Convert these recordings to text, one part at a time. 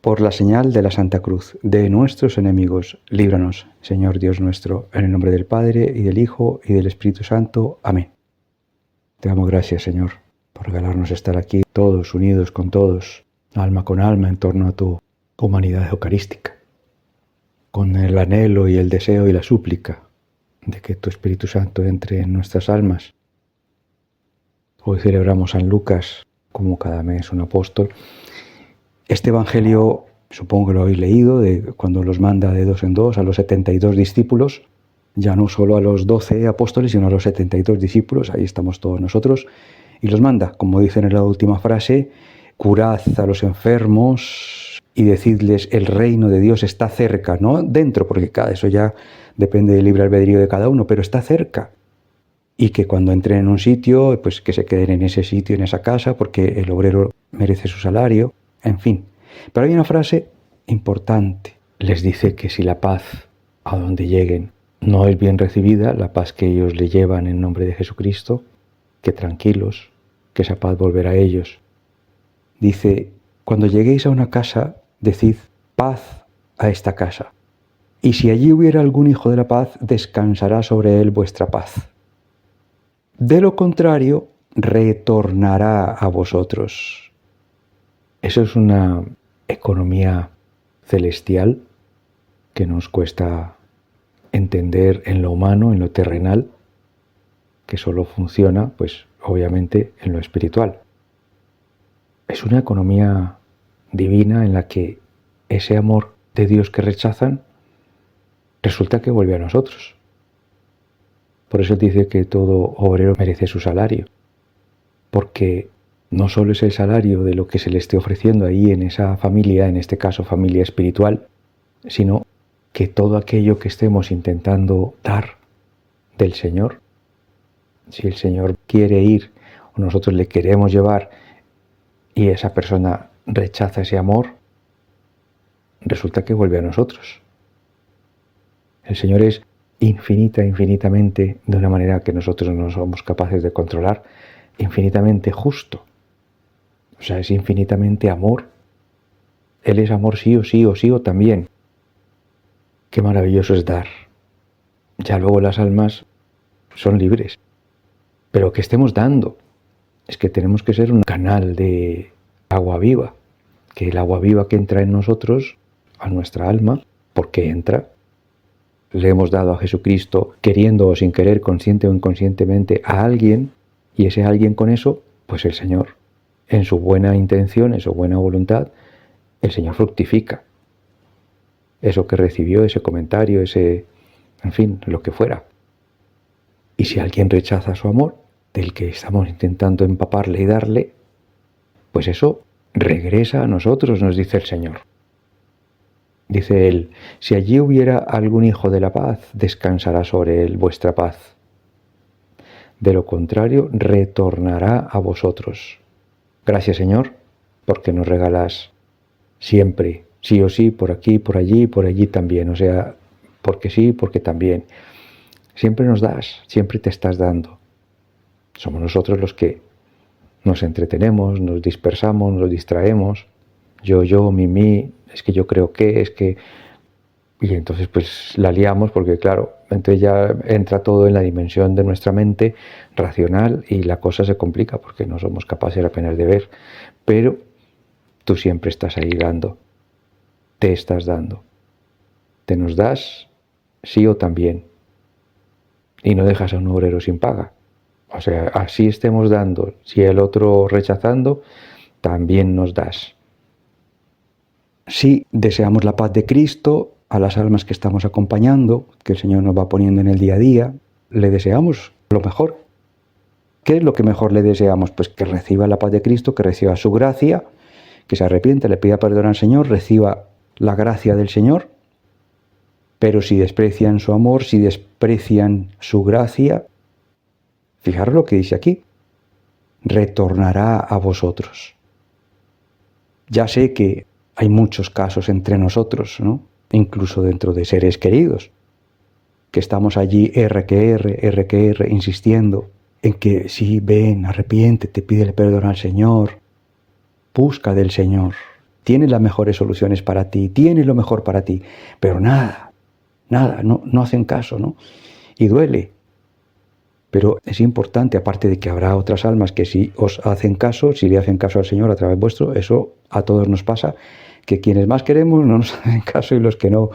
Por la señal de la Santa Cruz de nuestros enemigos, líbranos, Señor Dios nuestro, en el nombre del Padre, y del Hijo, y del Espíritu Santo. Amén. Te damos gracias, Señor, por regalarnos estar aquí todos unidos con todos, alma con alma, en torno a tu humanidad eucarística, con el anhelo y el deseo y la súplica de que tu Espíritu Santo entre en nuestras almas. Hoy celebramos San Lucas, como cada mes un apóstol. Este Evangelio, supongo que lo habéis leído, de cuando los manda de dos en dos a los 72 discípulos, ya no solo a los 12 apóstoles, sino a los 72 discípulos, ahí estamos todos nosotros, y los manda, como dicen en la última frase, curad a los enfermos y decidles el reino de Dios está cerca, no dentro, porque eso ya depende del libre albedrío de cada uno, pero está cerca. Y que cuando entren en un sitio, pues que se queden en ese sitio, en esa casa, porque el obrero merece su salario. En fin, pero hay una frase importante. Les dice que si la paz a donde lleguen no es bien recibida, la paz que ellos le llevan en nombre de Jesucristo, que tranquilos, que esa paz volverá a ellos. Dice, cuando lleguéis a una casa, decid paz a esta casa. Y si allí hubiera algún hijo de la paz, descansará sobre él vuestra paz. De lo contrario, retornará a vosotros. Eso es una economía celestial que nos cuesta entender en lo humano, en lo terrenal, que solo funciona, pues obviamente, en lo espiritual. Es una economía divina en la que ese amor de Dios que rechazan resulta que vuelve a nosotros. Por eso dice que todo obrero merece su salario, porque no solo es el salario de lo que se le esté ofreciendo ahí en esa familia, en este caso familia espiritual, sino que todo aquello que estemos intentando dar del Señor, si el Señor quiere ir o nosotros le queremos llevar y esa persona rechaza ese amor, resulta que vuelve a nosotros. El Señor es infinitamente, de una manera que nosotros no somos capaces de controlar, infinitamente justo. O sea, es infinitamente amor. Él es amor sí o también. Qué maravilloso es dar. Ya luego las almas son libres. Pero que estemos dando. Es que tenemos que ser un canal de agua viva. Que el agua viva que entra en nosotros, a nuestra alma, porque entra, le hemos dado a Jesucristo, queriendo o sin querer, consciente o inconscientemente, a alguien, y ese alguien con eso, pues el Señor, en su buena intención, en su buena voluntad, el Señor fructifica. Eso que recibió, ese comentario, ese, en fin, lo que fuera. Y si alguien rechaza su amor, del que estamos intentando empaparle y darle, pues eso regresa a nosotros, nos dice el Señor. Dice él, si allí hubiera algún hijo de la paz, descansará sobre él vuestra paz. De lo contrario, retornará a vosotros. Gracias, Señor, porque nos regalas siempre, sí o sí, por aquí, por allí también. O sea, porque sí, porque también. Siempre nos das, siempre te estás dando. Somos nosotros los que nos entretenemos, nos dispersamos, nos distraemos. Yo, mí, es que yo creo que, es que... Y entonces pues la liamos porque claro, entonces ya entra todo en la dimensión de nuestra mente racional y la cosa se complica porque no somos capaces apenas de ver. Pero tú siempre estás ahí dando, te estás dando. Te nos das sí o también. Y no dejas a un obrero sin paga. O sea, así estemos dando, si el otro rechazando, también nos das. Si deseamos la paz de Cristo a las almas que estamos acompañando, que el Señor nos va poniendo en el día a día, le deseamos lo mejor. ¿Qué es lo que mejor le deseamos? Pues que reciba la paz de Cristo, que reciba su gracia, que se arrepienta, le pida perdón al Señor, reciba la gracia del Señor. Pero si desprecian su amor, si desprecian su gracia, fijaros lo que dice aquí, retornará a vosotros. Ya sé que hay muchos casos entre nosotros, ¿no? Incluso dentro de seres queridos, que estamos allí R, insistiendo en que sí, ven, arrepiéntete, pídele perdón al Señor, busca del Señor, tiene las mejores soluciones para ti, tiene lo mejor para ti, pero nada, no hacen caso, ¿no? Y duele. Pero es importante, aparte de que habrá otras almas que si os hacen caso, si le hacen caso al Señor a través vuestro, eso a todos nos pasa, que quienes más queremos no nos hacen caso y los que no,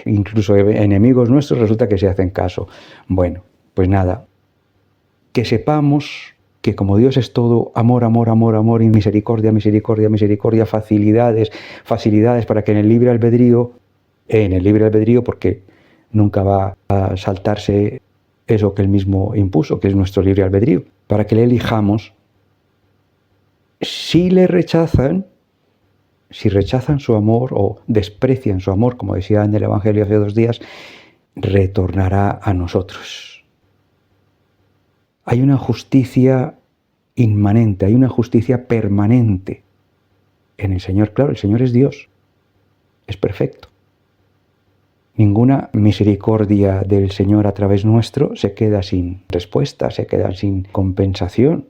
incluso enemigos nuestros, resulta que se hacen caso. Bueno, pues nada, que sepamos que como Dios es todo amor, amor, amor, amor y misericordia, misericordia, misericordia, facilidades, facilidades para que en el libre albedrío, porque nunca va a saltarse eso que Él mismo impuso, que es nuestro libre albedrío, para que le elijamos. Si le rechazan, si rechazan su amor o desprecian su amor, como decía en el Evangelio hace 2 días, retornará a nosotros. Hay una justicia inmanente, hay una justicia permanente en el Señor. Claro, el Señor es Dios, es perfecto. Ninguna misericordia del Señor a través nuestro se queda sin respuesta, se queda sin compensación.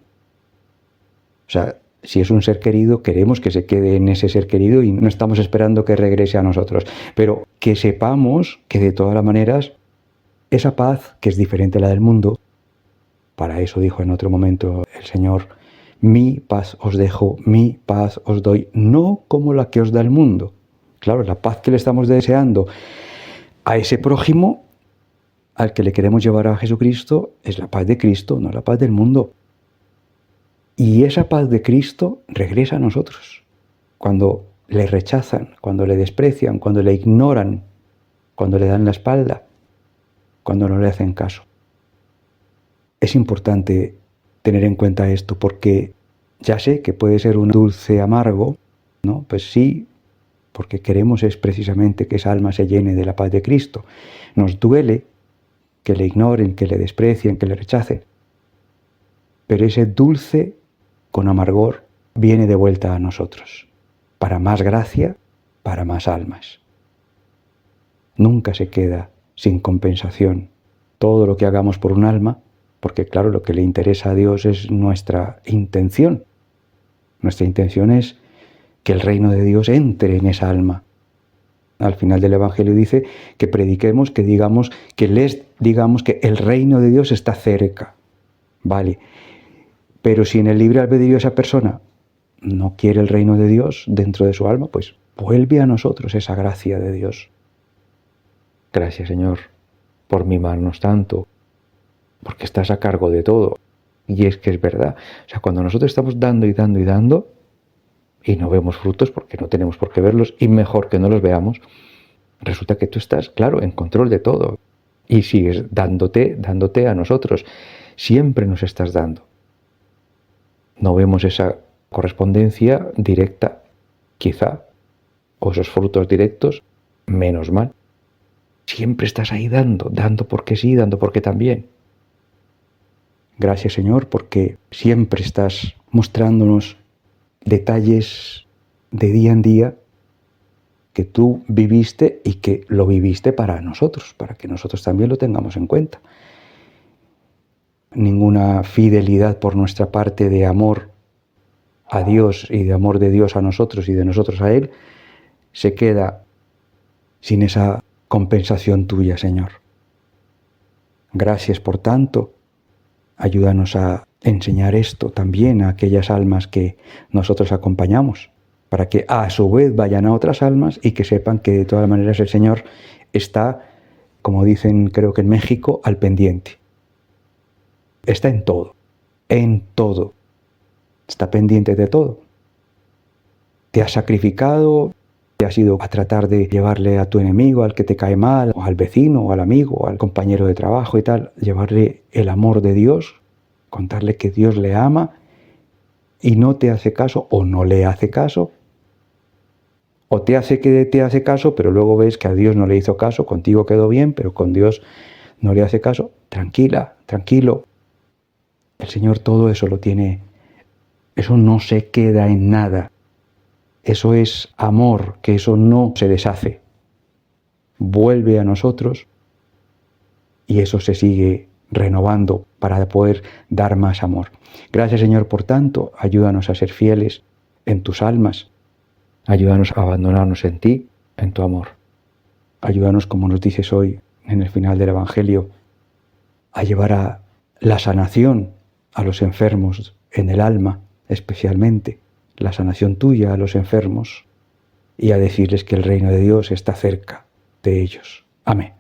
O sea, si es un ser querido, queremos que se quede en ese ser querido y no estamos esperando que regrese a nosotros. Pero que sepamos que de todas las maneras, esa paz, que es diferente a la del mundo, para eso dijo en otro momento el Señor, mi paz os dejo, mi paz os doy, no como la que os da el mundo. Claro, la paz que le estamos deseando a ese prójimo al que le queremos llevar a Jesucristo es la paz de Cristo, no la paz del mundo. Y esa paz de Cristo regresa a nosotros. Cuando le rechazan, cuando le desprecian, cuando le ignoran, cuando le dan la espalda, cuando no le hacen caso. Es importante tener en cuenta esto porque ya sé que puede ser un dulce amargo, ¿no? Pues sí, porque queremos es precisamente que esa alma se llene de la paz de Cristo. Nos duele que le ignoren, que le desprecien, que le rechacen. Pero ese dulce con amargor viene de vuelta a nosotros, para más gracia, para más almas. Nunca se queda sin compensación todo lo que hagamos por un alma, porque claro, lo que le interesa a Dios es nuestra intención. Nuestra intención es que el reino de Dios entre en esa alma. Al final del Evangelio dice que prediquemos, que digamos que el reino de Dios está cerca. Vale, pero si en el libre albedrío esa persona no quiere el reino de Dios dentro de su alma, pues vuelve a nosotros esa gracia de Dios. Gracias, Señor, por mimarnos tanto, porque estás a cargo de todo. Y es que es verdad. O sea, cuando nosotros estamos dando y dando y dando, y no vemos frutos porque no tenemos por qué verlos, y mejor que no los veamos, resulta que tú estás, claro, en control de todo. Y sigues dándote a nosotros. Siempre nos estás dando. No vemos esa correspondencia directa, quizá, o esos frutos directos, menos mal. Siempre estás ahí dando porque sí, dando porque también. Gracias, Señor, porque siempre estás mostrándonos detalles de día en día que tú viviste y que lo viviste para nosotros, para que nosotros también lo tengamos en cuenta. Ninguna fidelidad por nuestra parte de amor a Dios y de amor de Dios a nosotros y de nosotros a Él se queda sin esa compensación tuya, Señor. Gracias por tanto. Ayúdanos a enseñar esto también a aquellas almas que nosotros acompañamos, para que a su vez vayan a otras almas y que sepan que de todas maneras el Señor está, como dicen creo que en México, al pendiente. Está en todo, está pendiente de todo. Te has sacrificado, te has ido a tratar de llevarle a tu enemigo, al que te cae mal, o al vecino, o al amigo, o al compañero de trabajo y tal, llevarle el amor de Dios, contarle que Dios le ama y no te hace caso o no le hace caso, o te hace que te hace caso, pero luego ves que a Dios no le hizo caso, contigo quedó bien, pero con Dios no le hace caso. Tranquila, tranquilo. El Señor todo eso lo tiene, eso no se queda en nada. Eso es amor, que eso no se deshace. Vuelve a nosotros y eso se sigue renovando para poder dar más amor. Gracias, Señor, por tanto, ayúdanos a ser fieles en tus almas, Ayúdanos a abandonarnos en ti, en tu amor. Ayúdanos, como nos dices hoy en el final del Evangelio, a llevar a la sanación a los enfermos en el alma, especialmente la sanación tuya a los enfermos, y a decirles que el reino de Dios está cerca de ellos. Amén.